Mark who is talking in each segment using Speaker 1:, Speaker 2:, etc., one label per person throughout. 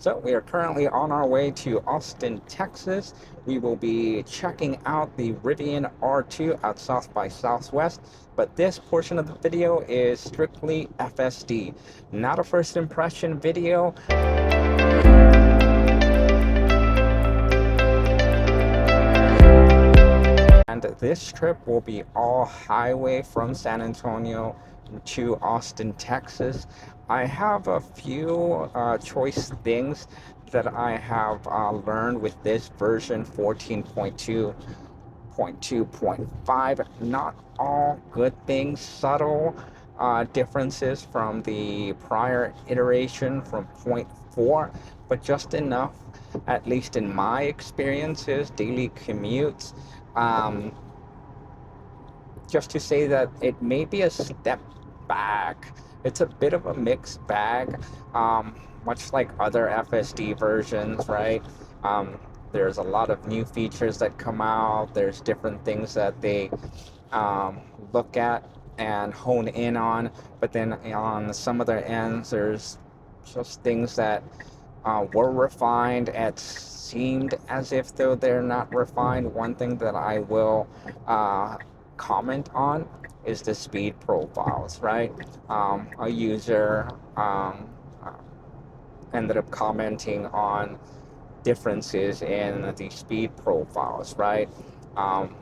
Speaker 1: So we are currently on our way to Austin, Texas. We will be checking out the Rivian R2 at South by Southwest, but this portion of the video is strictly FSD, not a first impression video. And this trip will be all highway from San Antonio to Austin, Texas. I have a few choice things that I have learned with this version 14.2.2.5. Not all good things, subtle differences from the prior iteration from point 4, but just enough, at least in my experiences, daily commutes, um, just to say that it may be a step back. It's a bit of a mixed bag, much like other FSD versions, right? Um, there's a lot of new features that come out. There's different things that they look at and hone in on, but then on some of their ends, there's just things that were refined. It seemed as if though they're not refined. One thing that I will comment on is the speed profiles, right? A user uh, ended up commenting on differences in the speed profiles, right? Um,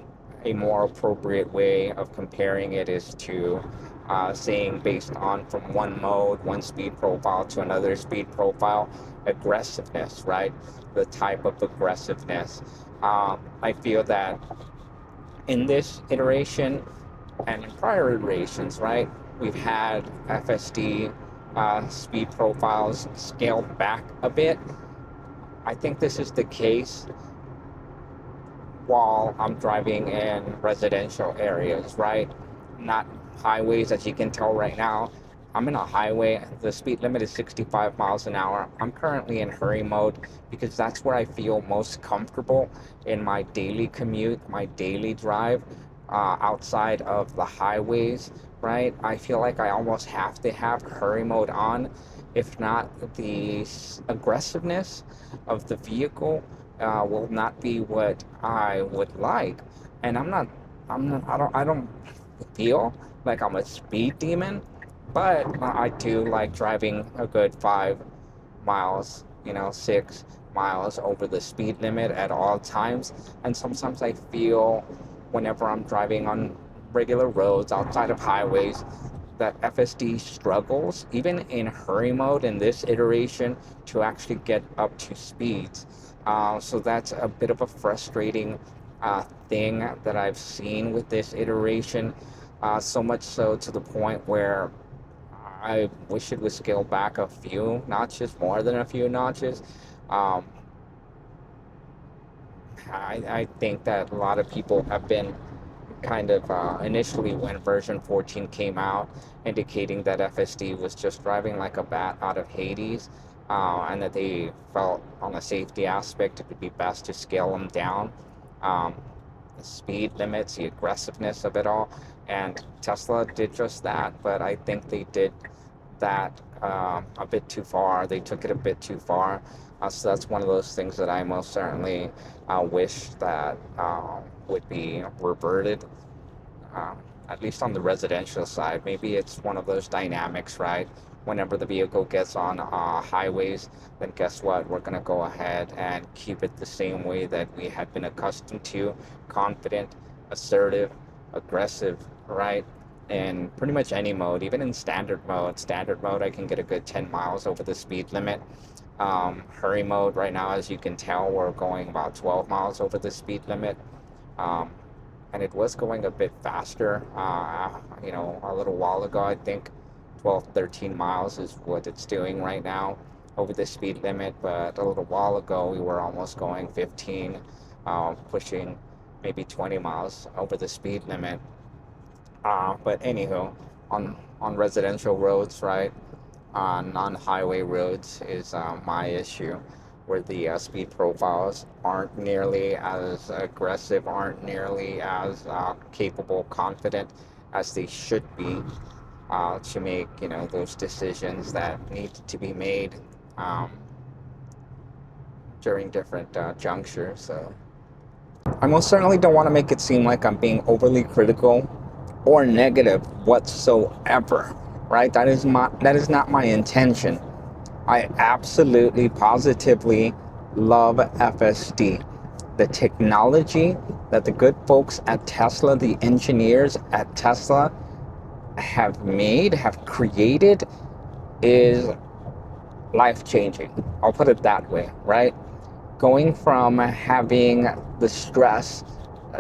Speaker 1: a more appropriate way of comparing it is to saying based on from one mode, one speed profile to another speed profile, aggressiveness, right? The type of aggressiveness. I feel that in this iteration and in prior iterations, right, we've had FSD speed profiles scaled back a bit. I think this is the case while I'm driving in residential areas, right? Not highways, as you can tell right now. I'm in a highway. The speed limit is 65 miles an hour. I'm currently in hurry mode because that's where I feel most comfortable in my daily commute, my daily drive outside of the highways, right? I feel like I almost have to have hurry mode on. If not, the aggressiveness of the vehicle will not be what I would like. And I don't feel like I'm a speed demon, but I do like driving a good 5 miles, 6 miles over the speed limit at all times. And sometimes I feel whenever I'm driving on regular roads outside of highways, that FSD struggles, even in hurry mode in this iteration, to actually get up to speeds. So that's a bit of a frustrating thing that I've seen with this iteration. So much so to the point where I wish it would scale back a few notches, more than a few notches. Um, I think that a lot of people have been kind of initially when version 14 came out, indicating that FSD was just driving like a bat out of Hades, and that they felt on the safety aspect it would be best to scale them down. Um, the speed limits, the aggressiveness of it all, and Tesla did just that, but I think they did that a bit too far. They took it a bit too far. So that's one of those things that I most certainly wish that would be reverted, um, at least on the residential side. Maybe it's one of those dynamics, right? Whenever the vehicle gets on highways, then guess what? We're going to go ahead and keep it the same way that we had been accustomed to: confident, assertive, aggressive, right? In pretty much any mode, even in standard mode. Standard mode, I can get a good 10 miles over the speed limit. Hurry mode, right now, as you can tell, we're going about 12 miles over the speed limit. Um, and it was going a bit faster, a little while ago. I think 12, 13 miles is what it's doing right now over the speed limit. But a little while ago, we were almost going 15, pushing maybe 20 miles over the speed limit. But anywho, on residential roads, right, on non-highway roads is my issue, where the speed profiles aren't nearly as aggressive, aren't nearly as capable, confident as they should be to make those decisions that need to be made. Um, during different junctures. So I most certainly don't want to make it seem like I'm being overly critical or negative whatsoever, right? That is not my intention. I absolutely, positively love FSD. The technology that the good folks at Tesla, the engineers at Tesla have created is life-changing. I'll put it that way, right? Going from having the stress,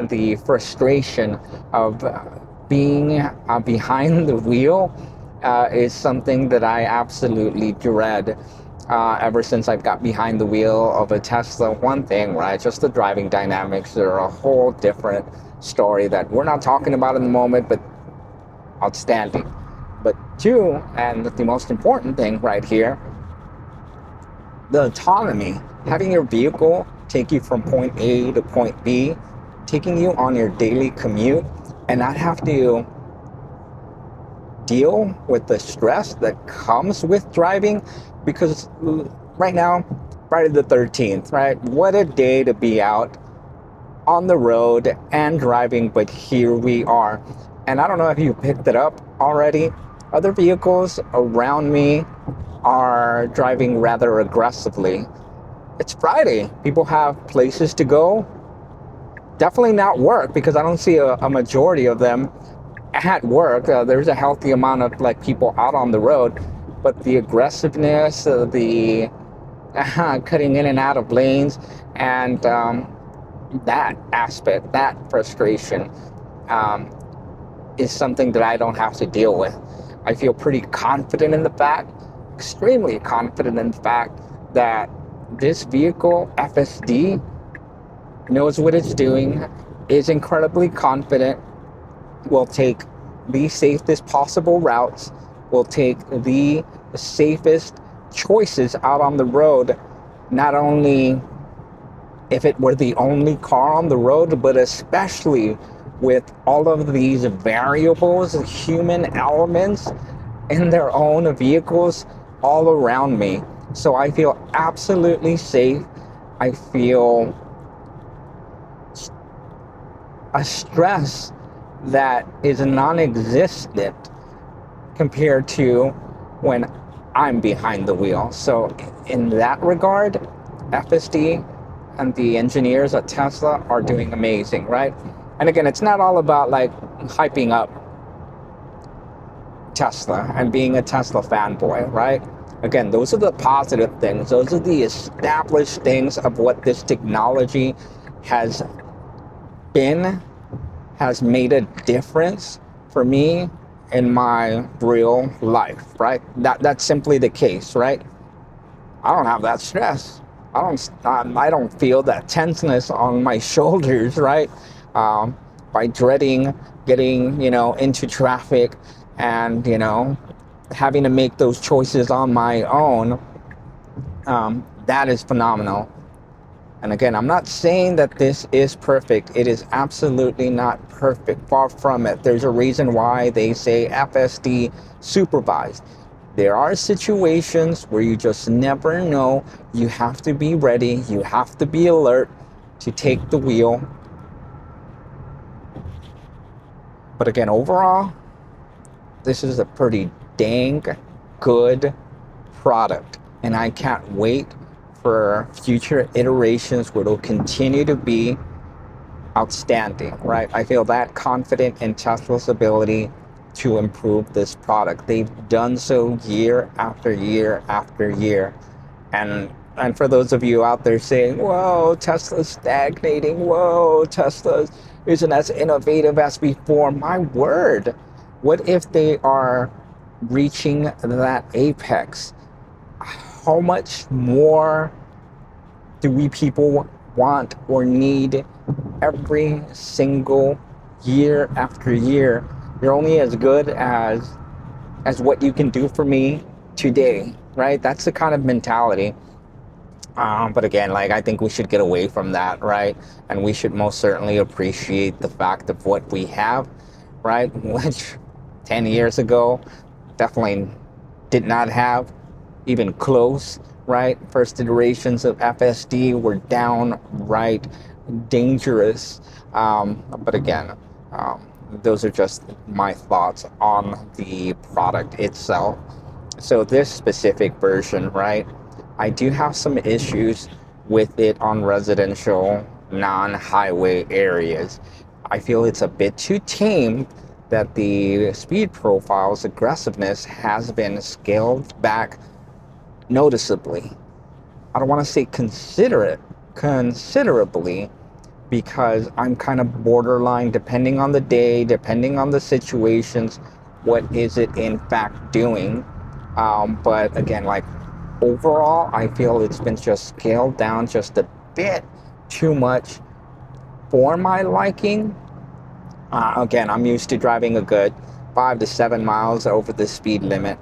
Speaker 1: the frustration of being behind the wheel is something that I absolutely dread. Ever since I've got behind the wheel of a Tesla, one thing, right? Just the driving dynamics are a whole different story that we're not talking about in the moment, but outstanding. But two, and the most important thing right here, the autonomy, having your vehicle take you from point A to point B, taking you on your daily commute, and not have to deal with the stress that comes with driving. Because right now, Friday the 13th, right? What a day to be out on the road and driving, but here we are. And I don't know if you picked it up already. Other vehicles around me are driving rather aggressively. It's Friday. People have places to go. Definitely not work, because I don't see a majority of them at work. There's a healthy amount of like people out on the road, but the aggressiveness, the cutting in and out of lanes, and that aspect, that frustration is something that I don't have to deal with. I feel pretty confident in the fact, extremely confident in the fact that this vehicle, FSD, knows what it's doing, is incredibly confident, will take the safest possible routes, will take the safest choices out on the road, not only if it were the only car on the road, but especially with all of these variables, human elements in their own vehicles all around me. So I feel absolutely safe. I feel a stress that is non-existent compared to when I'm behind the wheel. So in that regard, FSD and the engineers at Tesla are doing amazing, right? And again, it's not all about like hyping up Tesla and being a Tesla fanboy, right? Again, those are the positive things. Those are the established things of what this technology has been, has made a difference for me in my real life, right? That's simply the case, right? I don't have that stress. I don't feel that tenseness on my shoulders, right? By dreading getting, into traffic and, having to make those choices on my own. That is phenomenal. And again, I'm not saying that this is perfect. It is absolutely not perfect. Far from it. There's a reason why they say FSD supervised. There are situations where you just never know. You have to be ready. You have to be alert to take the wheel. But again, overall, this is a pretty dang good product. And I can't wait for future iterations where it'll continue to be outstanding, right? I feel that confident in Tesla's ability to improve this product. They've done so year after year after year. And for those of you out there saying, whoa, Tesla's stagnating, whoa, Tesla isn't as innovative as before, my word, what if they are reaching that apex? How much more do we people want or need every single year after year? You're only as good as what you can do for me today, right? That's the kind of mentality. But again, I think we should get away from that, right? And we should most certainly appreciate the fact of what we have, right? Which 10 years ago, definitely did not have even close right? First iterations of FSD were downright dangerous. But again, those are just my thoughts on the product itself. So this specific version, right? I do have some issues with it on residential, non-highway areas. I feel it's a bit too tame, that the speed profile's aggressiveness has been scaled back noticeably. I don't want to say considerably, because I'm kind of borderline, depending on the day, depending on the situations, what is it in fact doing. But again, like overall, I feel it's been just scaled down just a bit too much for my liking. Again, I'm used to driving a good 5 to 7 miles over the speed limit,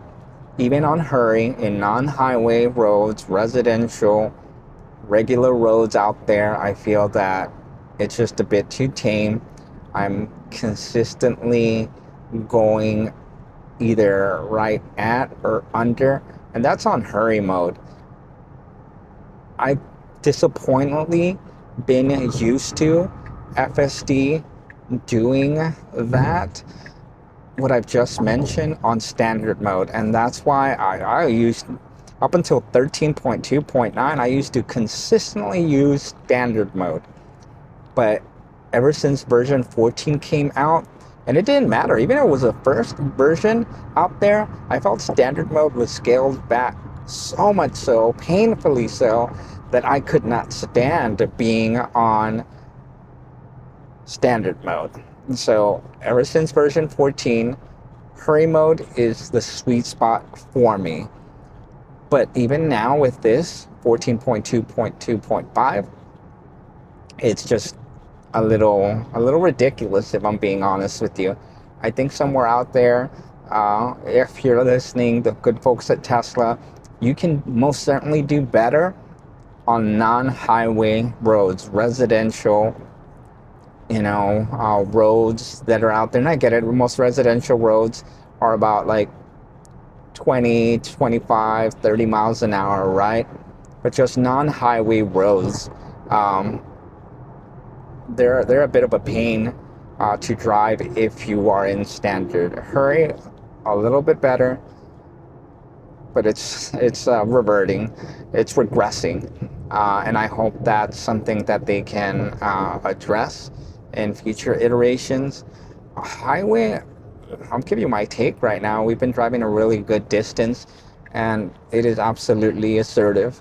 Speaker 1: even on hurry in non-highway roads, residential, regular roads out there. I feel that it's just a bit too tame. I'm consistently going either right at or under, and that's on hurry mode. I've disappointingly been used to FSD doing that, what I've just mentioned, on standard mode, and that's why I used, up until 13.2.9, I used to consistently use standard mode. But ever since version 14 came out, and it didn't matter, even if it was the first version out there, I felt standard mode was scaled back so much so, painfully so, that I could not stand being on standard mode. So ever since version 14, hurry mode is the sweet spot for me. But even now with this 14.2.2.5, it's just a little ridiculous, if I'm being honest with you. I think somewhere out there, if you're listening, the good folks at Tesla, you can most certainly do better on non-highway roads, residential, roads that are out there. And I get it, most residential roads are about like 20, 25, 30 miles an hour, right? But just non-highway roads, they're a bit of a pain to drive if you are in standard. Hurry, a little bit better, but it's reverting, it's regressing, and I hope that's something that they can address in future iterations. Highway, I'll give you my take right now. We've been driving a really good distance, and it is absolutely assertive.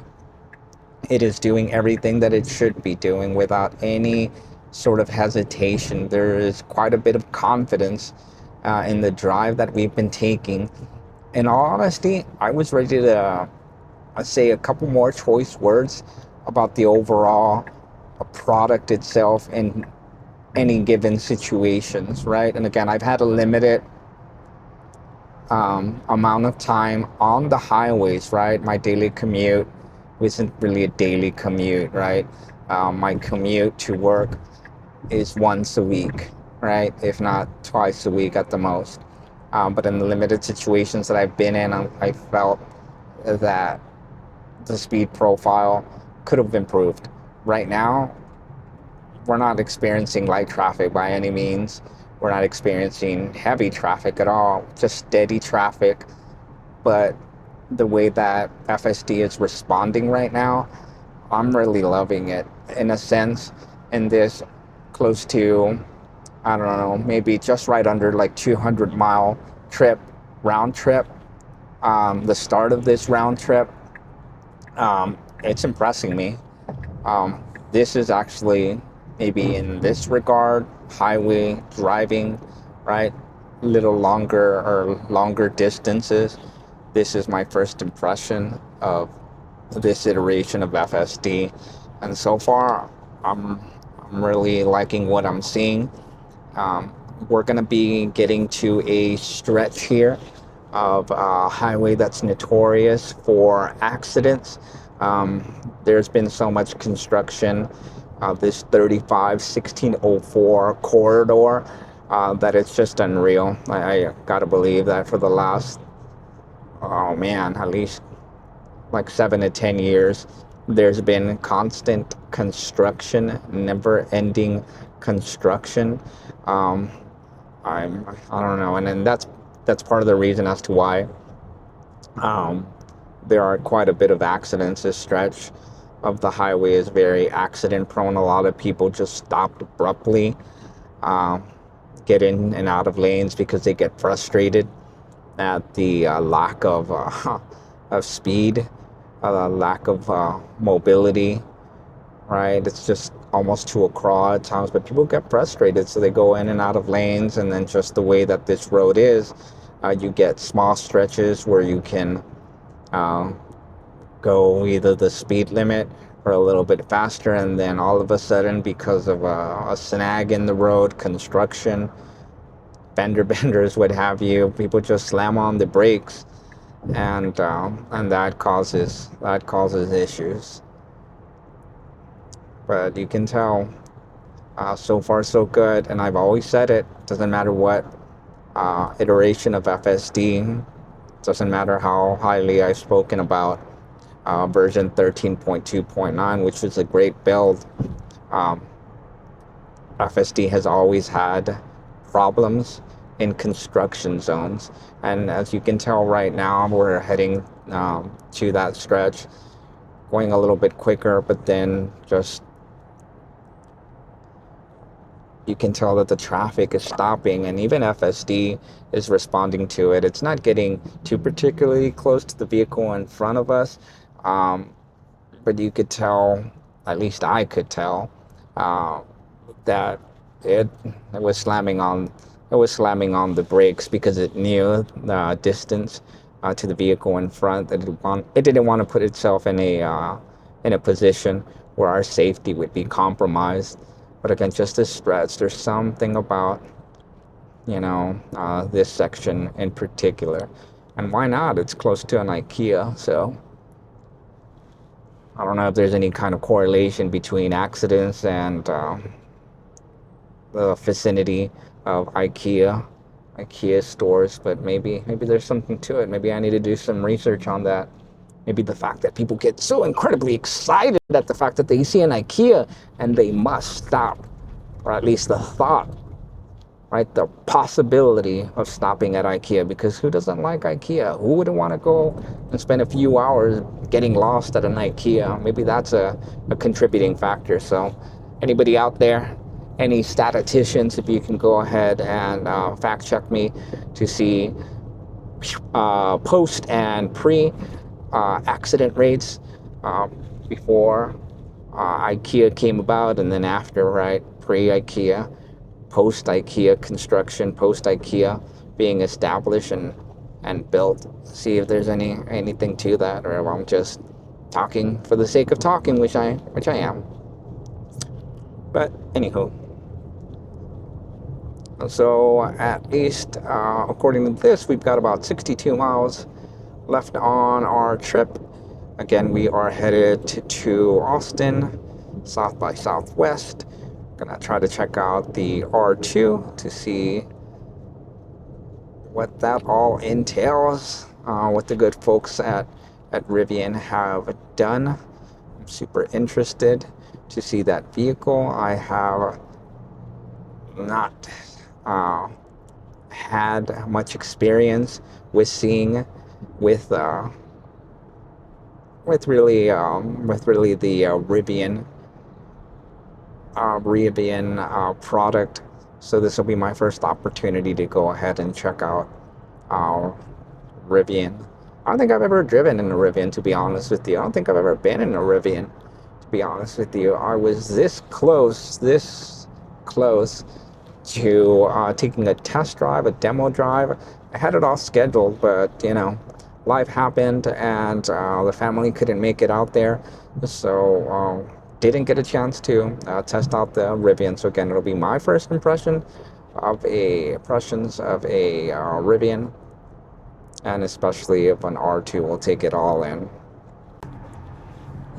Speaker 1: It is doing everything that it should be doing without any sort of hesitation. There is quite a bit of confidence in the drive that we've been taking. In all honesty, I was ready to say a couple more choice words about the overall product itself in any given situations, right? And again, I've had a limited amount of time on the highways, right? My daily commute isn't really a daily commute, right? My commute to work is once a week, right? If not twice a week at the most. But in the limited situations that I've been in, I felt that the speed profile could have improved. Right now, we're not experiencing light traffic by any means. We're not experiencing heavy traffic at all, just steady traffic. But the way that FSD is responding right now, I'm really loving it. In a sense, in this close to, I don't know, maybe just right under like 200-mile trip, round trip, the start of this round trip, it's impressing me. This is actually, maybe in this regard, highway driving, right? Little longer distances. This is my first impression of this iteration of FSD, and so far, I'm really liking what I'm seeing. We're going to be getting to a stretch here of a highway that's notorious for accidents. There's been so much construction, this 35-1604 corridor, that it's just unreal. I gotta believe that for the last, at least like 7 to 10 years, there's been constant construction, never-ending construction. Um, I don't know, and then that's part of the reason as to why um, there are quite a bit of accidents. This stretch of the highway is very accident prone. A lot of people just stop abruptly, um, get in and out of lanes because they get frustrated at the lack of of speed, lack of mobility. Right, it's just almost to a crawl at times, but people get frustrated, so they go in and out of lanes. And then just the way that this road is, you get small stretches where you can uh, go either the speed limit or a little bit faster, and then all of a sudden, because of a snag in the road, construction, fender benders, what have you, people just slam on the brakes, and that causes issues. But you can tell, so far so good, and I've always said it. Doesn't matter what iteration of FSD, doesn't matter how highly I've spoken about version 13.2.9, which is a great build. Um, FSD has always had problems in construction zones, and as you can tell right now, we're heading to that stretch, going a little bit quicker, but then just you can tell that the traffic is stopping, and even FSD is responding to it. It's not getting too particularly close to the vehicle in front of us, um, but you could tell, at least I could tell, uh, that it, it was slamming on the brakes because it knew the distance to the vehicle in front. That it didn't want to put itself in a position where our safety would be compromised. But again, just this stretch, there's something about, this section in particular. And why not? It's close to an IKEA, so I don't know if there's any kind of correlation between accidents and the vicinity of IKEA stores, but maybe there's something to it. Maybe I need to do some research on that. Maybe the fact that people get so incredibly excited at the fact that they see an IKEA and they must stop, or at least the thought, right? The possibility of stopping at IKEA, because who doesn't like IKEA? Who wouldn't want to go and spend a few hours getting lost at an IKEA? Maybe that's a contributing factor. So anybody out there, any statisticians, if you can go ahead and fact check me to see post and pre accident rates before IKEA came about, and then after, right? Pre-IKEA, post-IKEA construction, post-IKEA being established and built. See if there's anything to that, or if I'm just talking for the sake of talking, which I am. But anywho, so at least according to this, we've got about 62 miles left on our trip. Again, we are headed to Austin, South by Southwest. Gonna try to check out the R2 to see what that all entails, what the good folks at Rivian have done. I'm super interested to see that vehicle. I have not had much experience with seeing with really the Rivian product. So this will be my first opportunity to go ahead and check out Rivian. I don't think I've ever driven in a Rivian, to be honest with you. I don't think I've ever been in a Rivian, to be honest with you. I was this close to taking a test drive, a demo drive. I had it all scheduled, but life happened, and the family couldn't make it out there, so didn't get a chance to test out the Rivian. So again, it'll be my first impressions of a Rivian, and especially if an R2 will take it all in.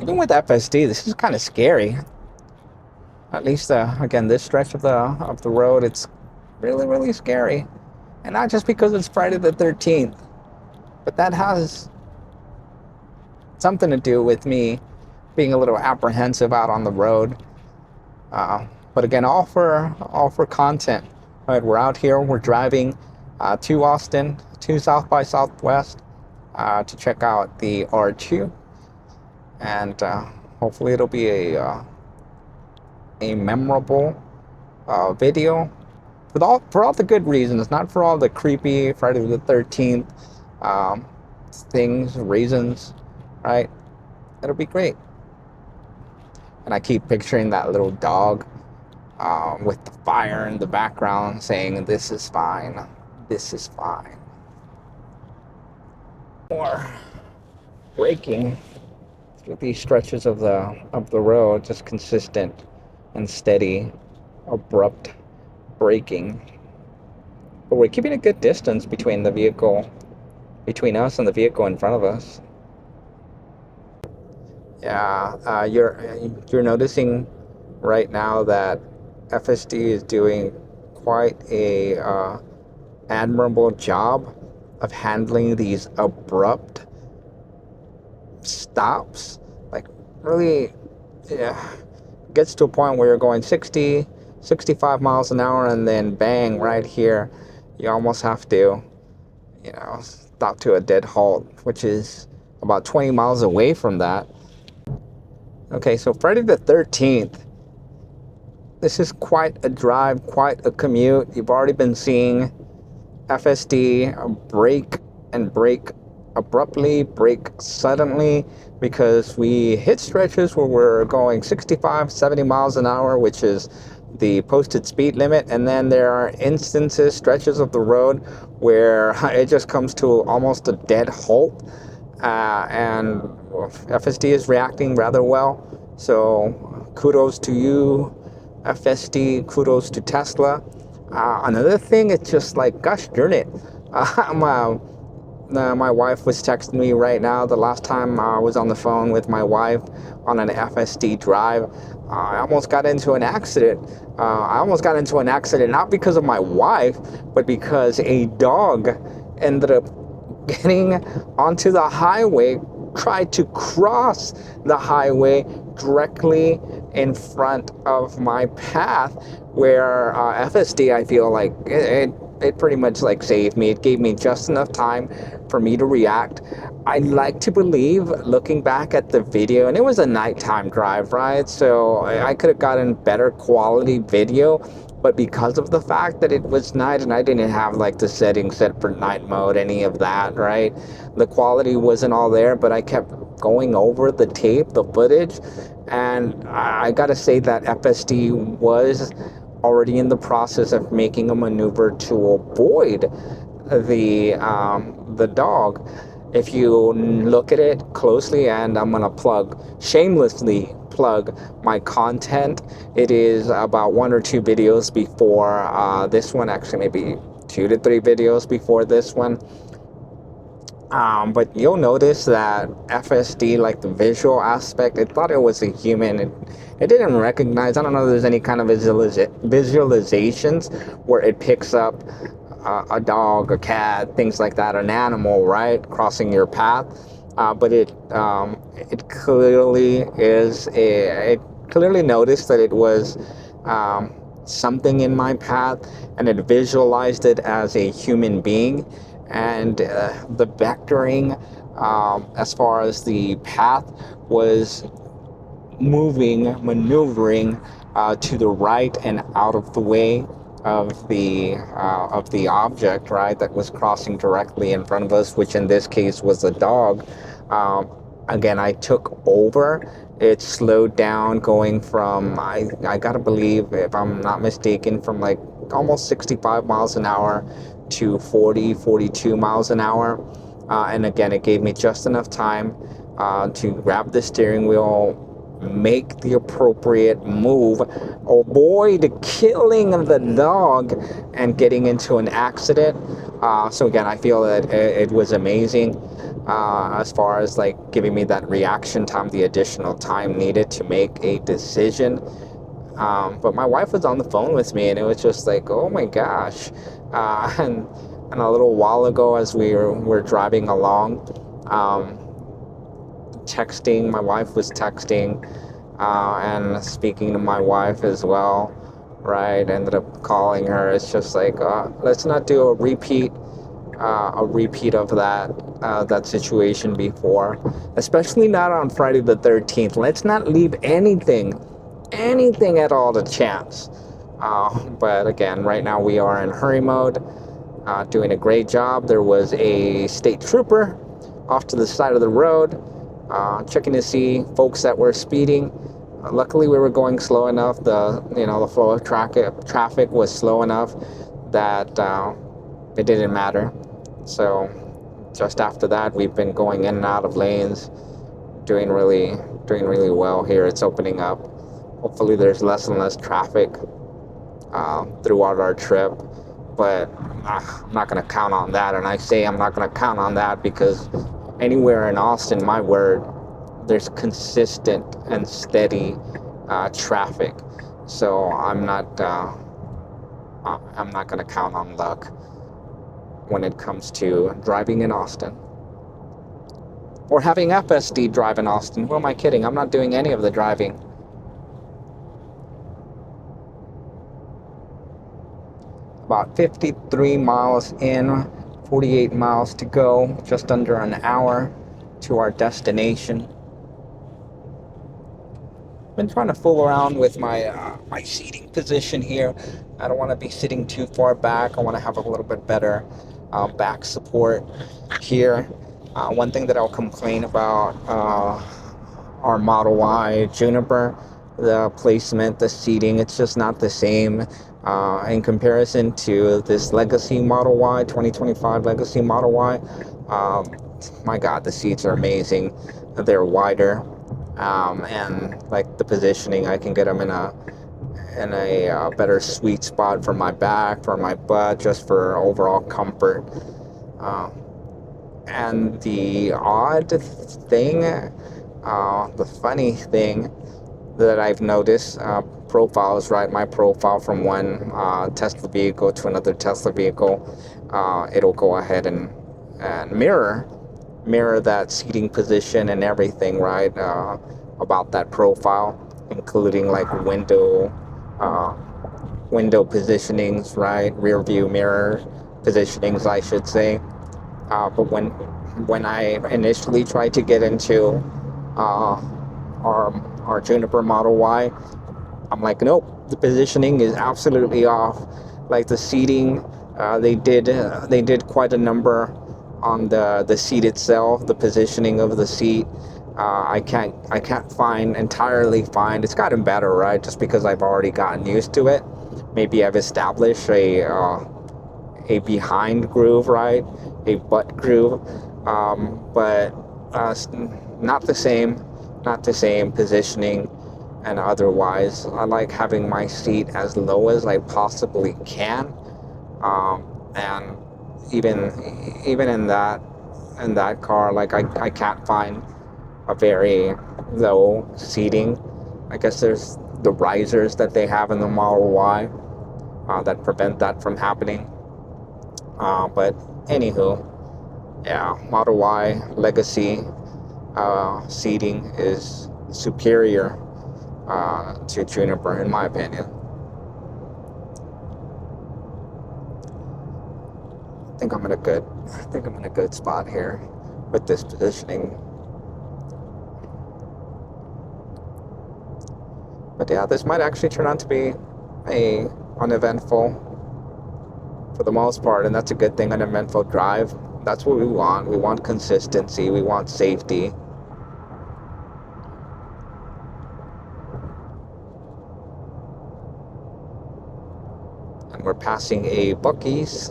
Speaker 1: Even with FSD, this is kind of scary. At least again, this stretch of the road, it's really, really scary, and not just because it's Friday the 13th. But that has something to do with me being a little apprehensive out on the road. But again, all for content. All right, we're out here. We're driving to Austin, to South by Southwest, to check out the R2, and hopefully it'll be a memorable video for all the good reasons, not for all the creepy Friday the 13th things, reasons, right? It'll be great. And I keep picturing that little dog with the fire in the background saying, "This is fine. This is fine." Or braking through these stretches of the road, just consistent and steady, abrupt braking. But we're keeping a good distance between us and the vehicle in front of us. Yeah, you're noticing right now that FSD is doing quite a admirable job of handling these abrupt stops. Like, really, yeah, gets to a point where you're going 60, 65 miles an hour, and then bang, right here, you almost have to, stop to a dead halt, which is about 20 miles away from that. Okay, so Friday the 13th, this is quite a drive, quite a commute. You've already been seeing FSD brake and brake abruptly, brake suddenly, because we hit stretches where we're going 65, 70 miles an hour, which is the posted speed limit, and then there are instances, stretches of the road where it just comes to almost a dead halt, and FSD is reacting rather well. So kudos to you, FSD, kudos to Tesla. Another thing, it's just like, gosh darn it. My wife was texting me right now. The last time I was on the phone with my wife on an FSD drive, I almost got into an accident. Not because of my wife, but because a dog ended up getting onto the highway, tried to cross the highway directly in front of my path, where FSD, I feel like it pretty much like saved me. It gave me just enough time for me to react. I like to believe, looking back at the video, and it was a nighttime drive, right? So I could have gotten better quality video, but because of the fact that it was night and I didn't have like the settings set for night mode, any of that, right? The quality wasn't all there, but I kept going over the tape, the footage, and I gotta say that FSD was already in the process of making a maneuver to avoid the dog. If you look at it closely, and I'm gonna shamelessly plug my content, it is about 1 or 2 videos before this one, actually maybe 2 to 3 videos before this one. But you'll notice that FSD, like the visual aspect, it thought it was a human. It didn't recognize, I don't know if there's any kind of visualizations where it picks up a dog, a cat, things like that, an animal, right, crossing your path. But it clearly it clearly noticed that it was something in my path, and it visualized it as a human being. And the vectoring, as far as the path, was maneuvering to the right and out of the way of the object, right, that was crossing directly in front of us, which in this case was a dog. Again, I took over. It slowed down, going from, I gotta believe, if I'm not mistaken, from like almost 65 miles an hour to 40, 42 miles an hour. And again, it gave me just enough time to grab the steering wheel, make the appropriate move, avoid killing the dog and getting into an accident. So again, I feel that it was amazing as far as like giving me that reaction time, the additional time needed to make a decision. But my wife was on the phone with me, and it was just like, oh my gosh. And a little while ago, as we were driving along, texting. My wife was texting and speaking to my wife as well, right? Ended up calling her. It's just like, let's not do a repeat of that situation before, especially not on Friday the 13th. Let's not leave anything at all to chance. But again, right now we are in hurry mode, doing a great job. There was a state trooper off to the side of the road, checking to see folks that were speeding. Luckily, we were going slow enough. The flow of traffic was slow enough that it didn't matter. So just after that, we've been going in and out of lanes, doing really well here. It's opening up. Hopefully, there's less and less traffic throughout our trip, but I'm not going to count on that. And I say I'm not going to count on that because anywhere in Austin, my word, there's consistent and steady traffic. So I'm not going to count on luck when it comes to driving in Austin or having FSD drive in Austin. Who am I kidding? I'm not doing any of the driving. About 53 miles in, 48 miles to go, just under an hour to our destination. Been trying to fool around with my seating position here. I don't want to be sitting too far back. I want to have a little bit better back support here. One thing that I'll complain about our Model Y Juniper, the placement, the seating, it's just not the same in comparison to this Legacy Model Y, 2025 Legacy Model Y. My God, the seats are amazing. They're wider. And like the positioning, I can get them in a better sweet spot for my back, for my butt, just for overall comfort. And the odd thing, the funny thing that I've noticed, profiles, right? My profile from one Tesla vehicle to another Tesla vehicle, it'll go ahead and mirror that seating position and everything, right? About that profile, including like window positionings, right? Rear view mirror positionings, I should say. But when I initially tried to get into our Juniper Model Y, I'm like, nope, the positioning is absolutely off. Like the seating, they did quite a number on the seat itself, the positioning of the seat. I can't entirely find. It's gotten better, right? Just because I've already gotten used to it. Maybe I've established a behind groove, right? A butt groove, but not the same positioning. And otherwise, I like having my seat as low as I possibly can, and even in that car, like I can't find a very low seating. I guess there's the risers that they have in the Model Y that prevent that from happening. But anywho, yeah, Model Y Legacy seating is superior to Juniper, in my opinion. I think I'm in a good spot here with this positioning. But yeah, this might actually turn out to be uneventful for the most part, and that's a good thing. Uneventful drive. That's what we want. We want consistency. We want safety. And we're passing a Buc-ee's.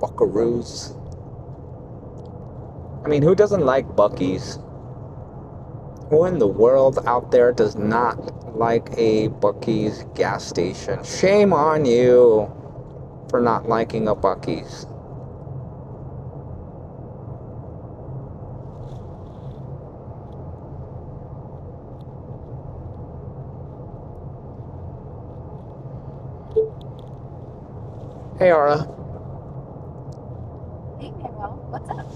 Speaker 1: Buckaroos. I mean, who doesn't like Buc-ee's? Who in the world out there does not like a Buc-ee's gas station? Shame on you for not liking a Buc-ee's. Hey, Ara.
Speaker 2: Hey, Manuel. What's up?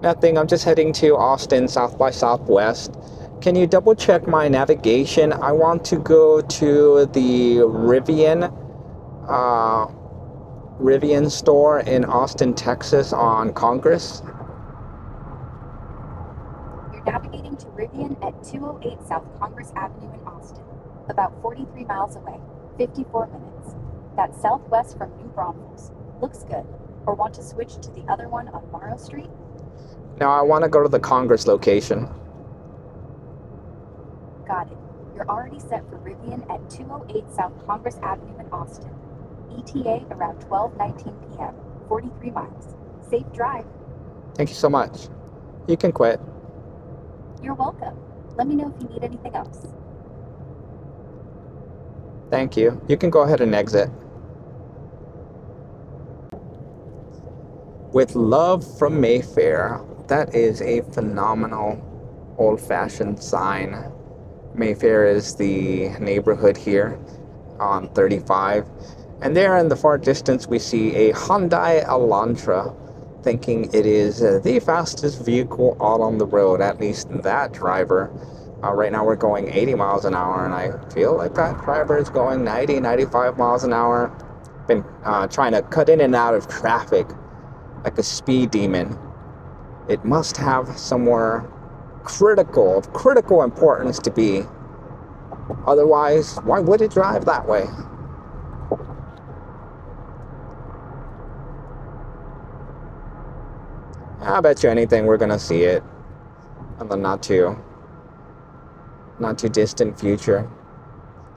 Speaker 1: Nothing. I'm just heading to Austin, South by Southwest. Can you double check my navigation? I want to go to the uh, Rivian store in Austin, Texas on Congress.
Speaker 2: You're navigating to Rivian at 208 South Congress Avenue in Austin, about 43 miles away, 54 minutes. That's southwest from New Braunfels. Looks good. Or want to switch to the other one on Morrow Street?
Speaker 1: Now I want to go to the Congress location.
Speaker 2: Got it. You're already set for Rivian at 208 South Congress Avenue in Austin. ETA around 12:19 p.m., 43 miles. Safe drive.
Speaker 1: Thank you so much. You can quit.
Speaker 2: You're welcome. Let me know if you need anything else.
Speaker 1: Thank you. You can go ahead and exit. With love from Mayfair. That is a phenomenal old-fashioned sign. Mayfair is the neighborhood here on 35. And there in the far distance we see a Hyundai Elantra, thinking it is the fastest vehicle out on the road, at least that driver. Right now we're going 80 miles an hour, and I feel like that driver is going 90, 95 miles an hour. Been trying to cut in and out of traffic like a speed demon. It must have somewhere of critical importance to be. Otherwise, why would it drive that way? I bet you anything we're gonna see it in the not too distant future.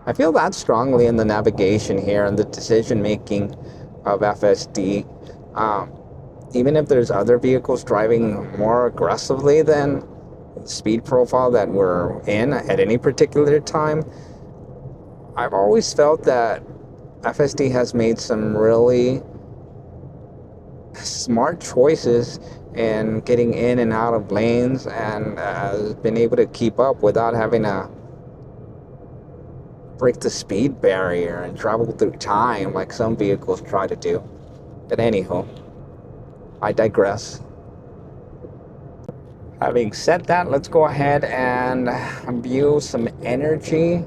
Speaker 1: I feel that strongly in the navigation here and the decision making of FSD. Even if there's other vehicles driving more aggressively than the speed profile that we're in at any particular time, I've always felt that FSD has made some really smart choices in getting in and out of lanes, and has been able to keep up without having to break the speed barrier and travel through time like some vehicles try to do. But anywho, I digress. Having said that, let's go ahead and view some energy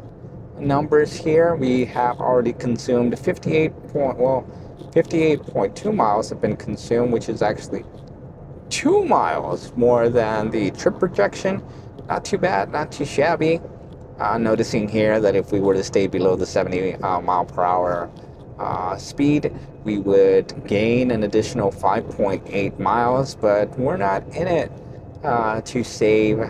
Speaker 1: numbers here. We have already consumed 58.2 miles have been consumed, which is actually 2 miles more than the trip projection. Not too bad, not too shabby. Noticing here that if we were to stay below the 70 mile per hour speed, we would gain an additional 5.8 miles, but we're not in it to save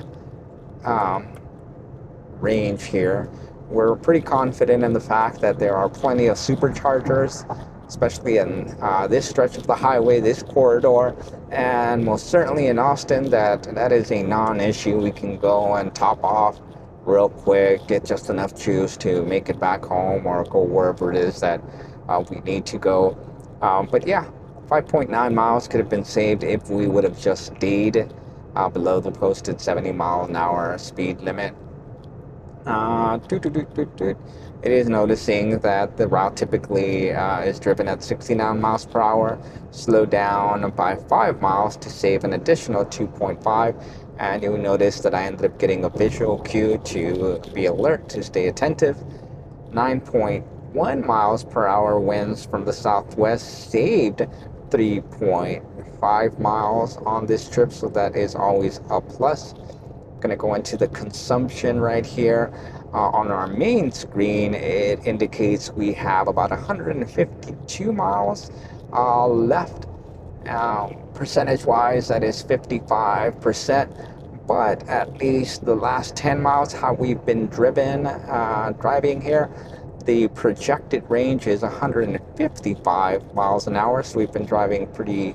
Speaker 1: range here. We're pretty confident in the fact that there are plenty of superchargers, especially in this stretch of the highway, this corridor, and most certainly in Austin, that is a non-issue. We can go and top off real quick, get just enough juice to make it back home or go wherever it is that we need to go. But yeah, 5.9 miles could have been saved if we would have just stayed below the posted 70 mile an hour speed limit. It is noticing that the route typically is driven at 69 miles per hour, slowed down by 5 miles to save an additional 2.5. And you'll notice that I ended up getting a visual cue to be alert, to stay attentive. 9.1 miles per hour winds from the southwest saved 3.5 miles on this trip, so that is always a plus. Going to go into the consumption right here. On our main screen, it indicates we have about 152 miles left. Percentage-wise, that is 55%. But at least the last 10 miles, how we've been driving here, the projected range is 155 miles an hour. So we've been driving pretty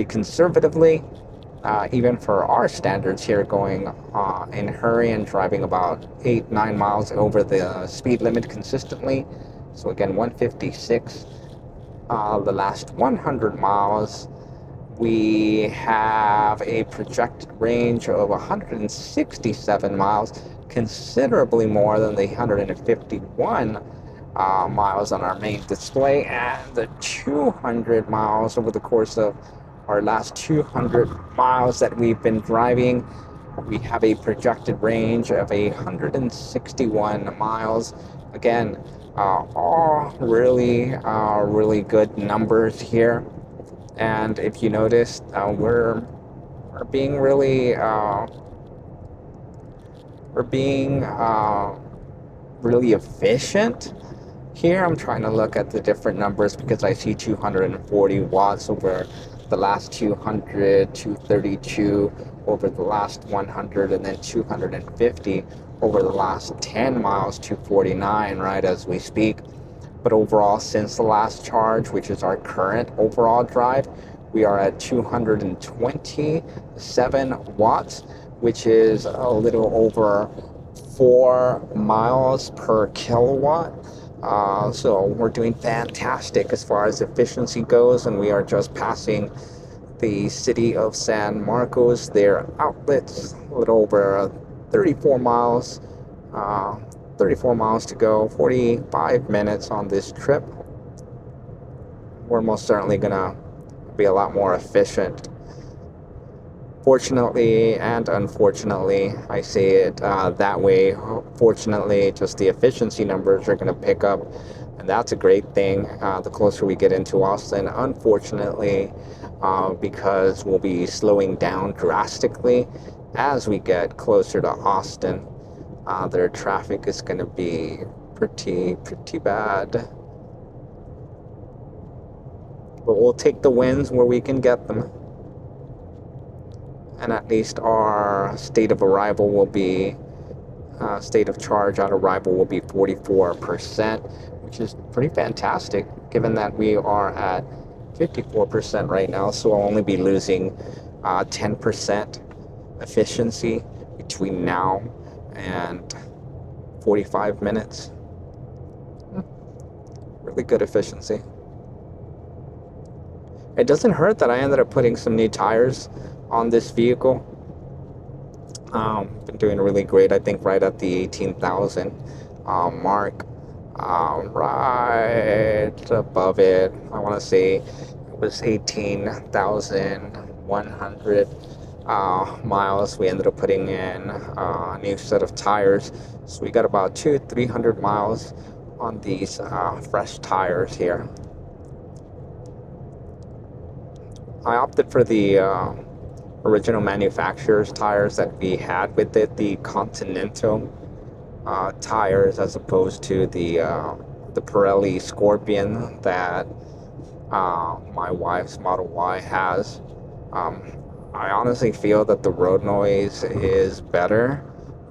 Speaker 1: conservatively. Even for our standards here, going in a hurry and driving about 8-9 miles over the speed limit consistently. So again, 156. The last 100 miles, we have a projected range of 167 miles, considerably more than the 151 miles on our main display, and the 200 miles over the course of our last 200 miles that we've been driving. We have a projected range of 161 miles. Again, all really good numbers here. And if you notice, we're being really efficient here. I'm trying to look at the different numbers because I see 240 watts over the last 200, 232 over the last 100, and then 250 over the last 10 miles, 249 right as we speak. But overall, since the last charge, which is our current overall drive, we are at 227 watts, which is a little over 4 miles per kilowatt. So we're doing fantastic as far as efficiency goes, and we are just passing the city of San Marcos, their outlets, a little over 34 miles. 34 miles to go, 45 minutes on this trip. We're most certainly gonna be a lot more efficient. Fortunately and unfortunately, I say it that way. Fortunately, just the efficiency numbers are gonna pick up, and that's a great thing the closer we get into Austin. Unfortunately, because we'll be slowing down drastically as we get closer to Austin. Their traffic is going to be pretty bad. But we'll take the wins where we can get them. And at least our state of arrival will be, state of charge on arrival will be 44%, which is pretty fantastic given that we are at 54% right now. So I'll only be losing 10% efficiency between now and 45 minutes. Really good efficiency. It doesn't hurt that I ended up putting some new tires on this vehicle. Been doing really great, I think right at the 18,000 mark. Right above it, I want to say it was 18,100 miles. We ended up putting in a new set of tires, so we got about 200-300 miles on these fresh tires here. I opted for the original manufacturer's tires that we had with it, the Continental tires, as opposed to the Pirelli Scorpion that my wife's Model Y has. I honestly feel that the road noise is better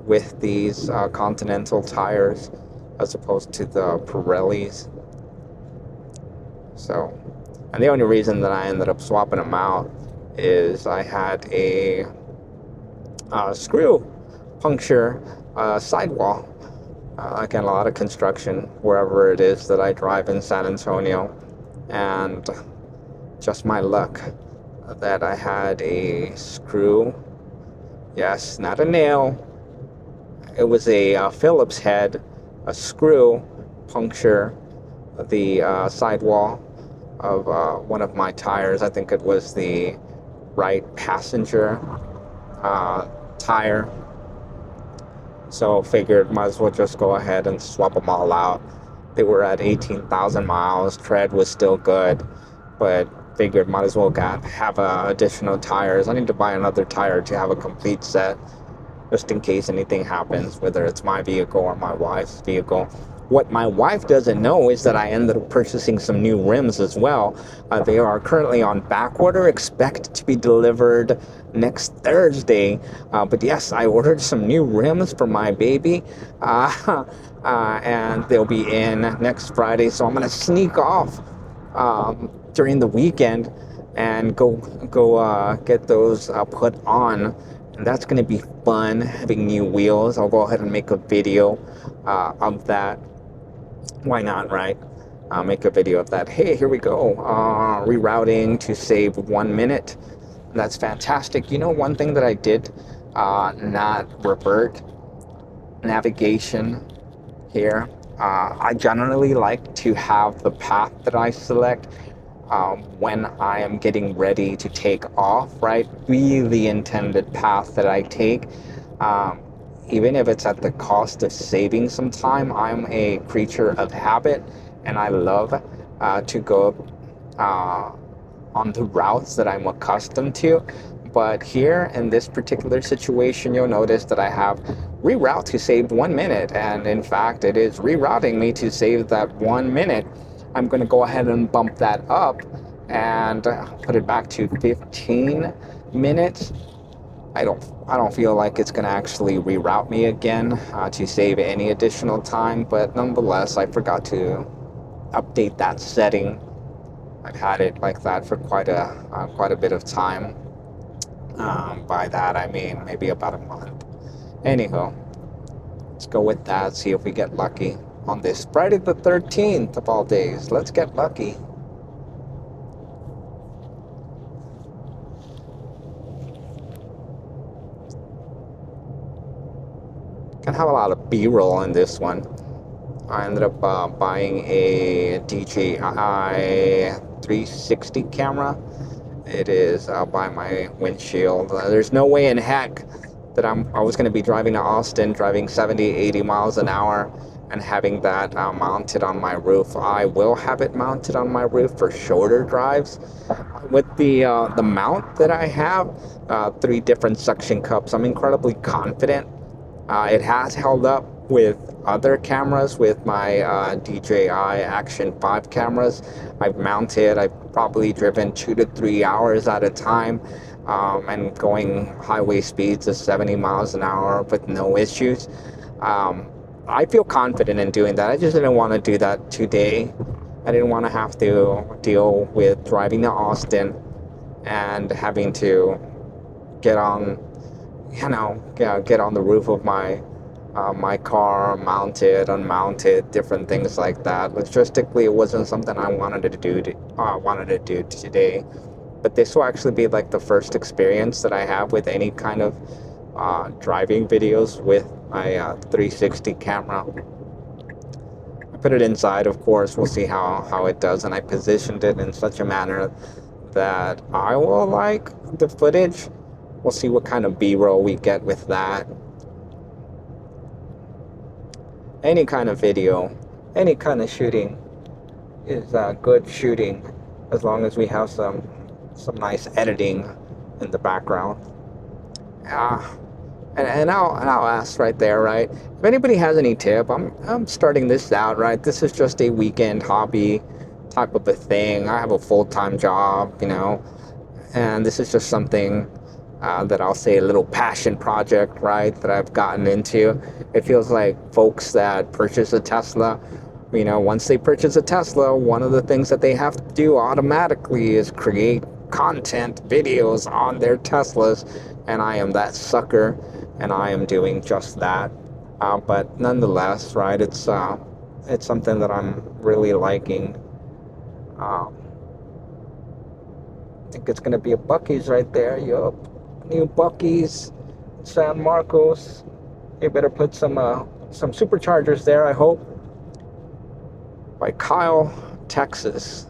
Speaker 1: with these Continental tires as opposed to the Pirellis. So, and the only reason that I ended up swapping them out is I had a screw puncture sidewall. Again, a lot of construction wherever it is that I drive in San Antonio, and just my luck that I had a screw. Yes, not a nail. It was a Phillips head, a screw puncture the sidewall of one of my tires. I think it was the right passenger tire. So figured might as well just go ahead and swap them all out. They were at 18,000 miles. Tread was still good, but figured might as well have additional tires. I need to buy another tire to have a complete set, just in case anything happens, whether it's my vehicle or my wife's vehicle. What my wife doesn't know is that I ended up purchasing some new rims as well. They are currently on back order, expect to be delivered next Thursday. But yes, I ordered some new rims for my baby, and they'll be in next Friday. So I'm going to sneak off during the weekend and go get those put on. And that's going to be fun, having new wheels. I'll go ahead and make a video of that. Why not, right? Make a video of that. Hey, here we go. Rerouting to save 1 minute. That's fantastic. You know, one thing that I did not revert navigation here. I generally like to have the path that I select when I am getting ready to take off, right? Be the intended path that I take. Um, Even if it's at the cost of saving some time, I'm a creature of habit, and I love to go uh, on the routes that I'm accustomed to. But here in this particular situation, you'll notice that I have reroute to save 1 minute. And in fact, it is rerouting me to save that 1 minute. I'm going to go ahead and bump that up and put it back to 15 minutes. I don't feel like it's going to actually reroute me again to save any additional time, but nonetheless, I forgot to update that setting. I've had it like that for quite a bit of time. By that I mean maybe about a month. Anyhow, let's go with that. See if we get lucky on this Friday the 13th of all days. Let's get lucky. Gonna have a lot of B-roll in this one. I ended up buying a DJI 360 camera. It is by my windshield. There's no way in heck that I was going to be driving to Austin, driving 70, 80 miles an hour, and having that mounted on my roof. I will have it mounted on my roof for shorter drives. With the mount that I have, 3 different suction cups, I'm incredibly confident. It has held up with other cameras, with my DJI Action 5 cameras. I've probably driven 2 to 3 hours at a time, and going highway speeds of 70 miles an hour with no issues. I feel confident in doing that. I just didn't want to do that today. I didn't want to have to deal with driving to Austin and having to get on get on the roof of my car, mounted, unmounted, different things like that. Logistically, it wasn't something I wanted to do today. But this will actually be like the first experience that I have with any kind of driving videos with my 360 camera. I put it inside, of course. We'll see how it does, and I positioned it in such a manner that I will like the footage. We'll see what kind of B-roll we get with that. Any kind of video, any kind of shooting is good shooting, as long as we have some nice editing in the background. And I'll ask right there, right? If anybody has any tip, I'm starting this out, right? This is just a weekend hobby type of a thing. I have a full-time job, and this is just something that I'll say a little passion project, right, that I've gotten into. It feels like folks that purchase a Tesla, once they purchase a Tesla, one of the things that they have to do automatically is create content, videos on their Teslas, and I am that sucker, and I am doing just that. But nonetheless, right, it's something that I'm really liking. I think it's going to be a Buc-ee's right there. Yup. New Buc-ee's in San Marcos. They better put some superchargers there, I hope. By Kyle, Texas.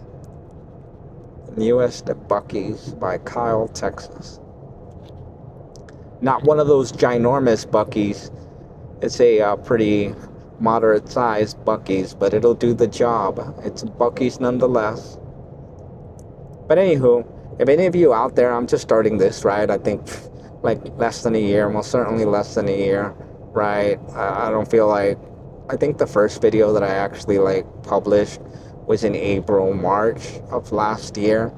Speaker 1: Newest Buc-ee's by Kyle, Texas. Not one of those ginormous Buc-ee's. It's a pretty moderate sized Buc-ee's, but it'll do the job. It's a Buc-ee's nonetheless. But anywho, if any of you out there, I'm just starting this, right? I think like less than a year, most certainly less than a year, right? I don't feel like, I think the first video that I actually published was in April, March of last year.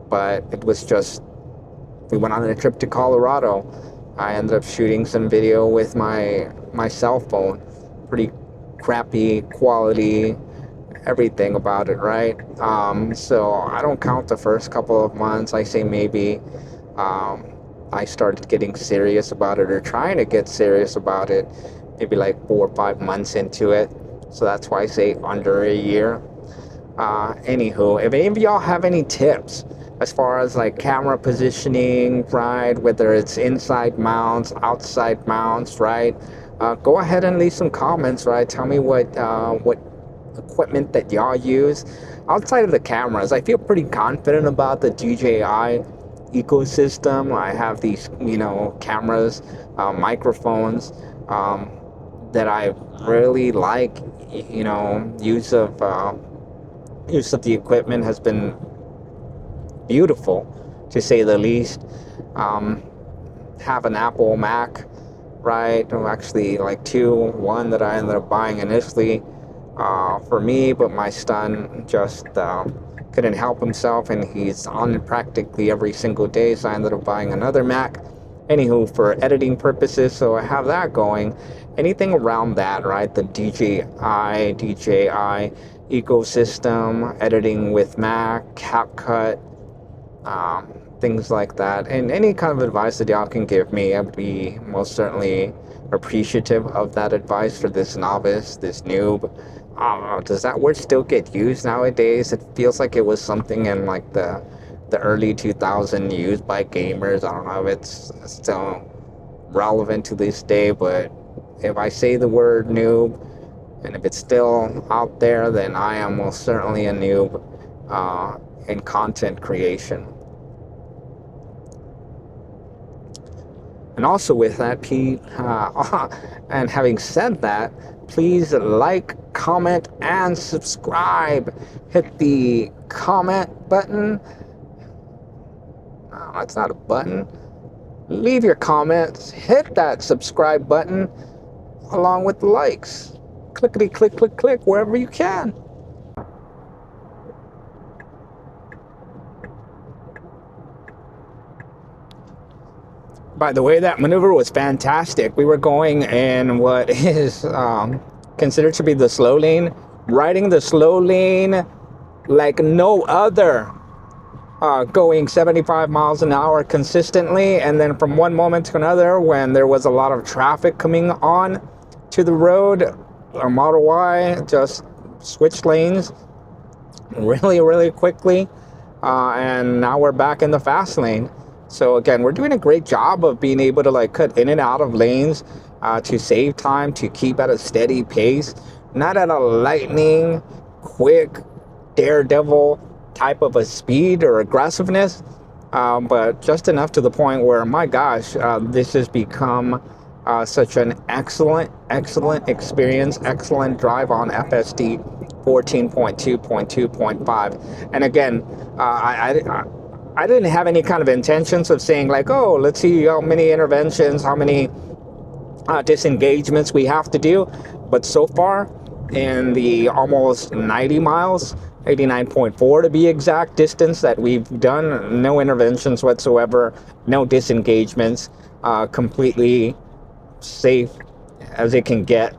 Speaker 1: But it was just, we went on a trip to Colorado. I ended up shooting some video with my cell phone. Pretty crappy quality, everything about it, right? So I don't count the first couple of months. I say maybe I started getting serious about it, or trying to get serious about it, maybe like 4 or 5 months into it. So that's why I say under a year. Anywho, if any of y'all have any tips as far as camera positioning, right, whether it's inside mounts, outside mounts, right, go ahead and leave some comments, right? Tell me what a equipment that y'all use. Outside of the cameras, I feel pretty confident about the DJI ecosystem. I have these, cameras, microphones, that I really like. Use of the equipment has been beautiful, to say the least. Have an Apple Mac, right? Well, actually, like two. One that I ended up buying initially for me, but my son just couldn't help himself, and he's on it practically every single day, so I ended up buying another Mac. Anywho, for editing purposes, so I have that going. Anything around that, right? The DJI ecosystem, editing with Mac, CapCut, things like that. And any kind of advice that y'all can give me, I'd be most certainly appreciative of that advice for this novice, this noob. I don't know, does that word still get used nowadays? It feels like it was something in like the early 2000s used by gamers. I don't know if it's still relevant to this day, but if I say the word noob, and if it's still out there, then I am most certainly a noob in content creation. And also with that, Pete, and having said that, please like, comment, and subscribe. Hit the comment button. No, that's not a button. Leave your comments. Hit that subscribe button along with the likes. Clickety click, click, click, wherever you can. By the way, that maneuver was fantastic. We were going in what is considered to be the slow lane, riding the slow lane like no other, going 75 miles an hour consistently, and then from one moment to another, when there was a lot of traffic coming on to the road, our Model Y just switched lanes really, really quickly, and now we're back in the fast lane. So again, we're doing a great job of being able to like cut in and out of lanes to save time, to keep at a steady pace, not at a lightning, quick, daredevil type of a speed or aggressiveness, but just enough to the point where, my gosh, this has become such an excellent experience, excellent drive on FSD 14.2.2.5. And again, I didn't have any kind of intentions of saying like, oh, let's see how many interventions, how many disengagements we have to do. But so far, in the almost 90 miles, 89.4 to be exact, distance that we've done, no interventions whatsoever, no disengagements, completely safe as it can get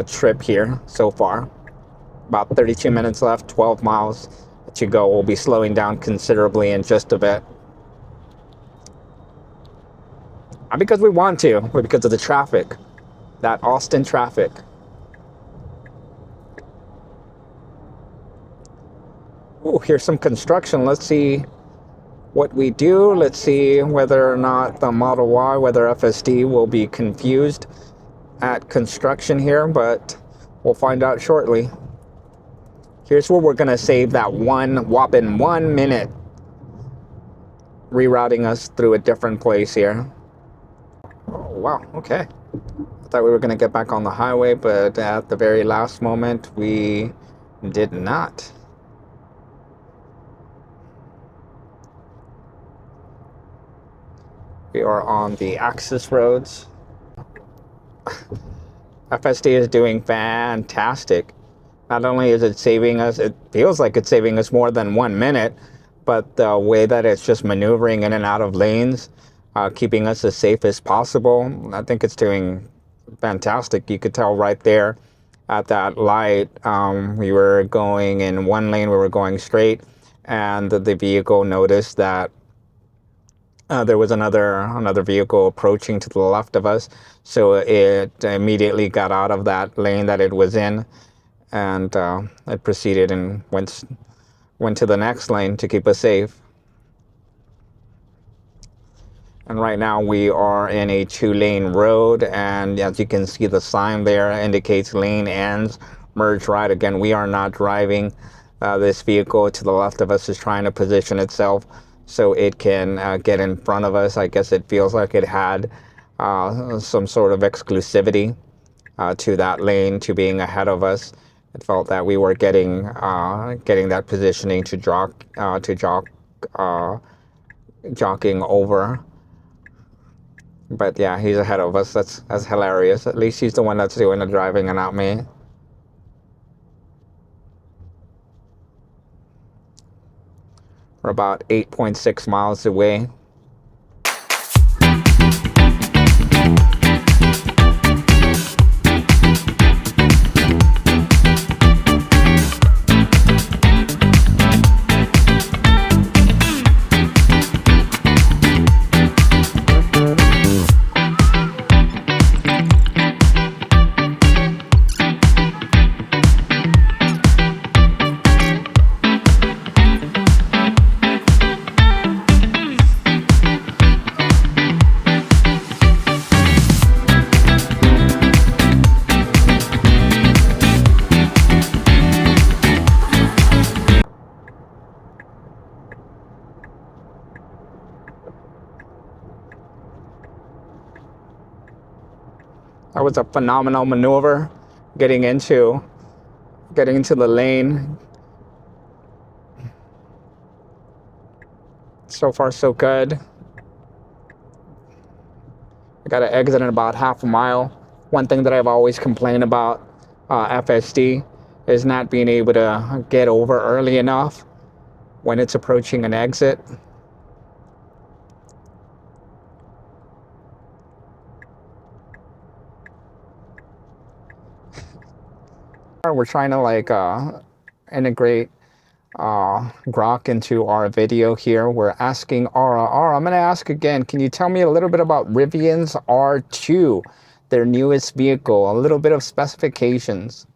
Speaker 1: trip here so far. About 32 minutes left, 12 miles to go. We'll be slowing down considerably in just a bit. Not because we want to, but because of the traffic. That Austin traffic. Oh, here's some construction. Let's see what we do. Let's see whether or not the Model Y, whether FSD will be confused at construction here, but we'll find out shortly. Here's where we're going to save that whopping 1 minute, rerouting us through a different place here. Oh, wow, okay. I thought we were going to get back on the highway, but at the very last moment, we did not. We are on the access roads. FSD is doing fantastic. Not only is it saving us, it feels like it's saving us more than 1 minute, but the way that it's just maneuvering in and out of lanes, keeping us as safe as possible, I think it's doing fantastic. You could tell right there at that light, we were going in one lane, we were going straight, and the vehicle noticed that there was another vehicle approaching to the left of us, so it immediately got out of that lane that it was in, and it proceeded and went to the next lane to keep us safe. And right now we are in a 2-lane road, and as you can see, the sign there indicates lane ends merge right. Again, we are not driving. This vehicle to the left of us is trying to position itself so it can get in front of us. I guess it feels like it had some sort of exclusivity to that lane, to being ahead of us. It felt that we were getting that positioning to jockeying over. But yeah, he's ahead of us. That's hilarious. At least he's the one that's doing the driving and not me. We're about 8.6 miles away. That was a phenomenal maneuver, getting into the lane. So far, so good. I got to exit in about half a mile. One thing that I've always complained about FSD is not being able to get over early enough when it's approaching an exit. We're trying to like integrate Grok into our video here. We're asking Aura, I'm going to ask again, can you tell me a little bit about Rivian's R2, their newest vehicle, a little bit of specifications?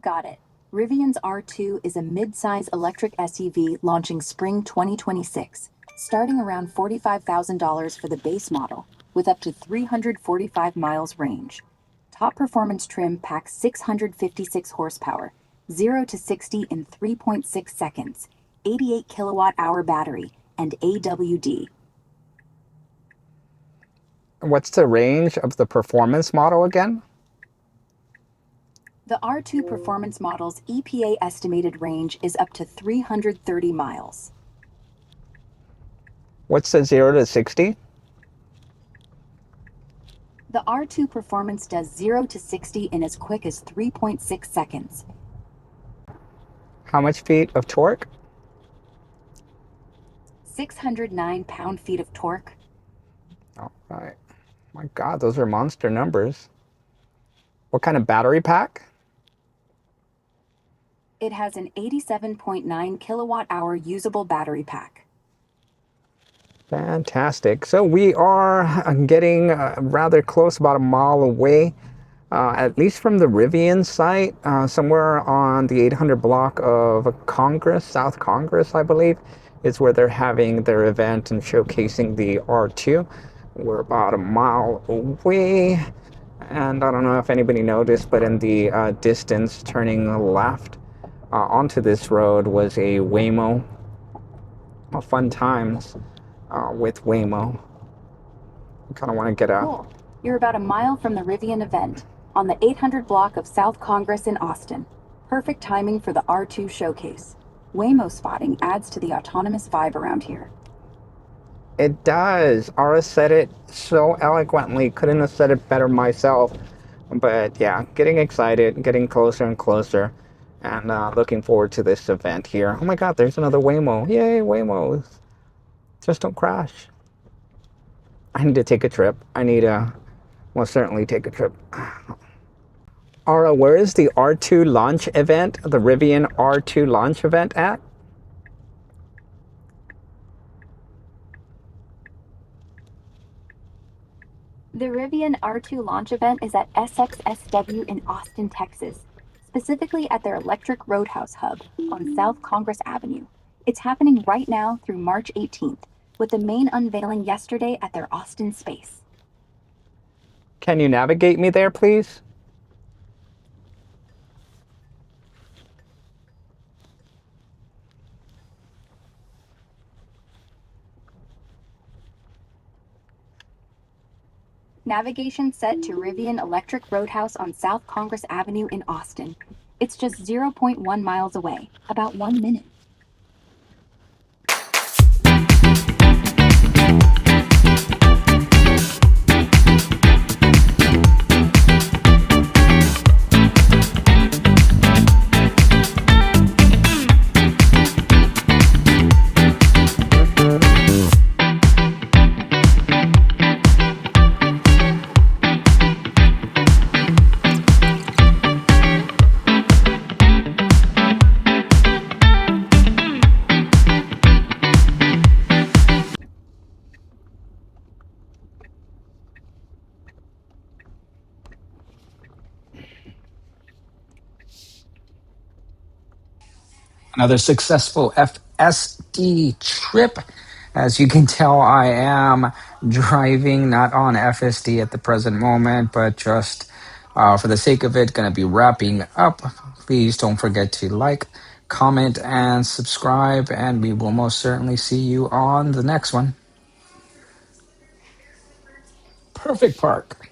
Speaker 2: Got it. Rivian's R2 is a mid-size electric SUV launching spring 2026, starting around $45,000 for the base model, with up to 345 miles range. Top performance trim packs 656 horsepower, 0 to 60 in 3.6 seconds, 88 kilowatt-hour battery, and AWD.
Speaker 1: What's the range of the performance model again?
Speaker 2: The R2 performance model's EPA estimated range is up to 330 miles.
Speaker 1: What's the 0 to 60?
Speaker 2: The R2 performance does 0 to 60 in as quick as 3.6 seconds.
Speaker 1: How much feet of torque?
Speaker 2: 609 pound-feet of torque.
Speaker 1: All right. My God, those are monster numbers. What kind of battery pack?
Speaker 2: It has an 87.9 kilowatt-hour usable battery pack.
Speaker 1: Fantastic. So we are getting rather close, about a mile away, at least from the Rivian site, somewhere on the 800 block of Congress, South Congress, I believe, is where they're having their event and showcasing the R2. We're about a mile away, and I don't know if anybody noticed, but in the distance, turning left onto this road was a Waymo. Fun times with Waymo. I kind of want to get out.
Speaker 2: Cool. You're about a mile from the Rivian event, on the 800 block of South Congress in Austin. Perfect timing for the R2 showcase. Waymo spotting adds to the autonomous vibe around here.
Speaker 1: It does. Aura said it so eloquently. Couldn't have said it better myself. But yeah, getting excited, getting closer and closer, and looking forward to this event here. Oh my God, there's another Waymo. Yay, Waymos. Just don't crash. I need to take a trip. I need to most certainly take a trip. Aura, where is the R2 launch event, the Rivian R2 launch event at?
Speaker 2: The Rivian R2 launch event is at SXSW in Austin, Texas, specifically at their Electric Roadhouse hub on South Congress Avenue. It's happening right now through March 18th, with the main unveiling yesterday at their Austin space.
Speaker 1: Can you navigate me there, please?
Speaker 2: Navigation set to Rivian Electric Roadhouse on South Congress Avenue in Austin. It's just 0.1 miles away, about 1 minute.
Speaker 3: Another successful FSD trip. As you can tell, I am driving not on FSD at the present moment, but just for the sake of it, going to be wrapping up. Please don't forget to like, comment, and subscribe, and we will most certainly see you on the next one. Perfect park.